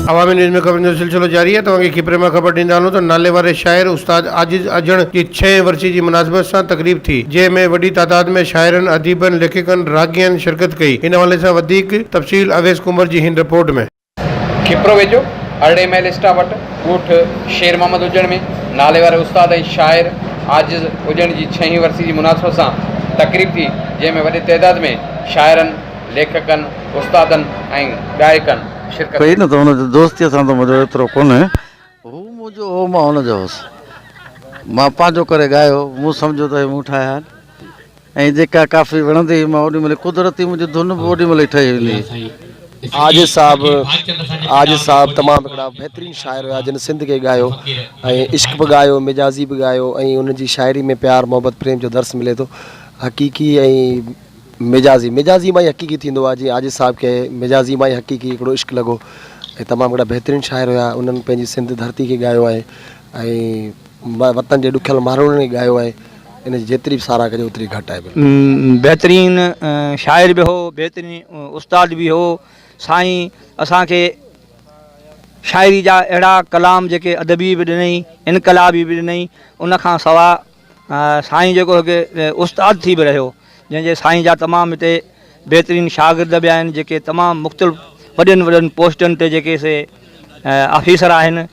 अवामी न्यूज़ में खबर जो सिलसिलो जारी है। तव्हांखे कपरे में खबर ॾींदा हलूं त नालेवारे शाइर उस्ताद आजिज अजण जी 6 वर्सी की मुनासिबत से तकरीब थी, जंहिंमें वॾी तादाद में शाइरन, اديبن, लेखकन, रागियन शिरकत कई। इन हवाले से वधीक तफ़सील अवैस कुंवर जी हिन रिपोर्ट में। कपरो वेझो अरड़े महल स्टा वटि ॻोठ शेर मोहम्मद उजण में नालेवारे उस्ताद ऐं शाइर आजिज उजण जी 6 वर्सी की मुनासिबत से तकरीब थी, जंहिंमें वॾी तइदाद में शाइरन, लेखकन, उस्तादन ऐं गायकन शिरकत कई न। तो उन दोस्ती सां तो मुझे एतिरो कोन्हे, हू मुंहिंजो हो मां हुनजो हुउसि, मां पंहिंजो करे ॻायो, मूं सम्झो त मूं ठाहिया आहिनि ऐं जेका काफ़ी वणंदी हुई मां ओॾी महिल कुदरती मुंहिंजी धुन बि ओॾी महिल ई ठही वेंदी। आजिज साहब तमामु हिकिड़ा बहितरीनु शाइर हुआ जिन सिंध खे ॻायो ऐं इश्क बि ॻायो, मिजाज़ी बि ॻायो ऐं उनजी शाइरी में प्यार मोहब्बत प्रेम जो दर्स मिले थो। हक़ीक़ी ऐं मिजाज़ी मां ई हक़ीक़ी थींदो आहे। जीअं आजिज साहब खे मिजाज़ी मां ई हक़ीक़ी हिकिड़ो इश्क लॻो ऐं तमामु हिकिड़ा बहितरीनु शाइर हुआ। उन्हनि पंहिंजी सिंध धरती खे ॻायो आहे ऐं वतन जे ॾुखियल माण्हुनि खे ॻायो आहे। इन जी जेतिरी बि सारा कजे ओतिरी घटि आहे। बहितरीनु शाइर बि हो, बहितरीनु उस्ताद बि हो। साईं असांखे शाइरी जा अहिड़ा कलाम जेके अदबी बि ॾिनई, इनकलाबी बि ॾिनई, उनखां सवाइ साईं जेको उस्ताद थी बि रहियो, जंहिंजे साईं जा तमामु हिते बहितरीनु शागिर्द बि आहिनि जेके तमामु मुख़्तलिफ़ वॾनि वॾनि पोस्टनि ते जेके से ऑफिसर आहिनि।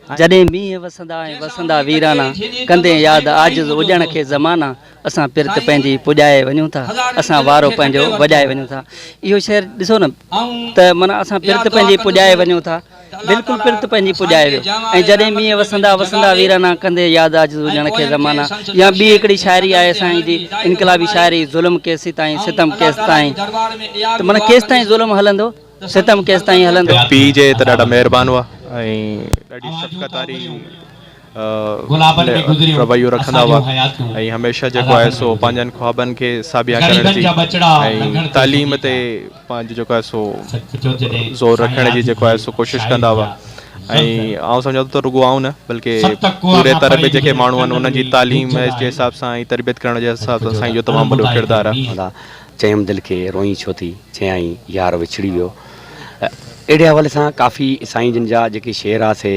जॾहिं मींहं वसंदा ऐं वसंदा वीराना, कंदे यादि आजिज़ उजण खे ज़माना, असां पिरत पंहिंजी पुॼाए वञूं था, असां वारो पंहिंजो वॼाए वञूं था। इहो शेर ॾिसो न त माना असां पिरत पंहिंजी पुॼाए वञूं था, बिल्कुलु पिरत पंहिंजी पुॼाए वियो। ऐं जॾहिं मींहं वसंदा वसंदा वीराना, कंदे यादि आजिज़ उजण खे ज़माना। या ॿी हिकिड़ी शाइरी आहे साईं जी, इनकलाबी शाइरी, ज़ुल्म केसि ताईं सितम केसि ताईं, त माना केसि ताईं ज़ुल्म हलंदो, सितम केसि ताईं हलंदो। पीउ जे त ॾाढा महिरबानी हुआ ऐं ॾाढी शफ़क़त वारी रवैयो रखंदा हुआ ऐं हमेशह जेको आहे सो पंहिंजनि ख्वाबनि खे साबिया करण जी ऐं तालीम ते पंहिंजो जेको आहे सो ज़ोर रखण जी जेको आहे सो कोशिशि कंदा हुआ। ऐं आउं सम्झां थो त रुॻो आऊं न बल्कि पूरे तरह में जेके माण्हू आहिनि उन्हनि जी तालीम जे हिसाब सां ऐं तरबियत करण जे हिसाब सां साईं जो तमामु वॾो किरदारु आहे। चयमि दिलि खे रोई छो थी, चयाईं यार विछड़ी वियो। अहिड़े हवाले सां काफ़ी साईं जिन जा जेके शेर आहे से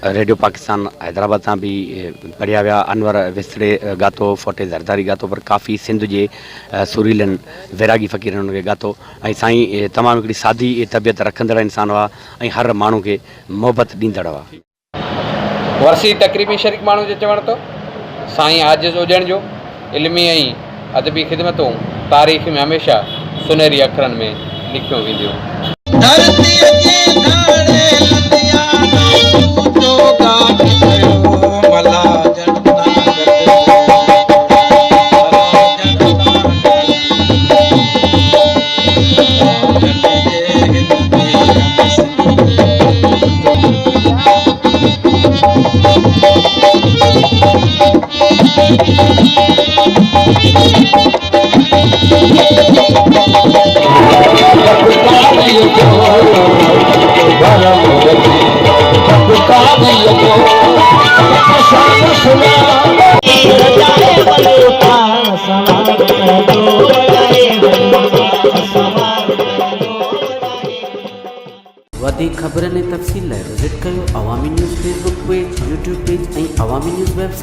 रेडियो पाकिस्तान हैदराबाद सां भी पढ़िया विया। अनवर विसड़े ॻातो, फोटे ज़रदारी ॻातो, पर काफ़ी सिंध जे सुरीलनि वैरागी फ़क़ीरनि हुनखे ॻातो। ऐं साईं तमामु हिकिड़ी सादी तबियत रखंदड़ इंसानु हुआ ऐं हर माण्हू खे मोहबत ॾींदड़ हुआ। वरसी तकरीबी शरीक माण्हू जे चवण तो साईं आजिज़ उजण जो इल्मी ऐं अदबी ख़िदमतूं तारीख़ में हमेशह सुनहरी अखरनि में लिखियो वेंदियूं। वधीक ख़बरनि ऐं तफ़सील लाइ विज़िट कयो अवामी news Facebook page, YouTube page ऐं अवामी न्यूज़ वेबसाइट।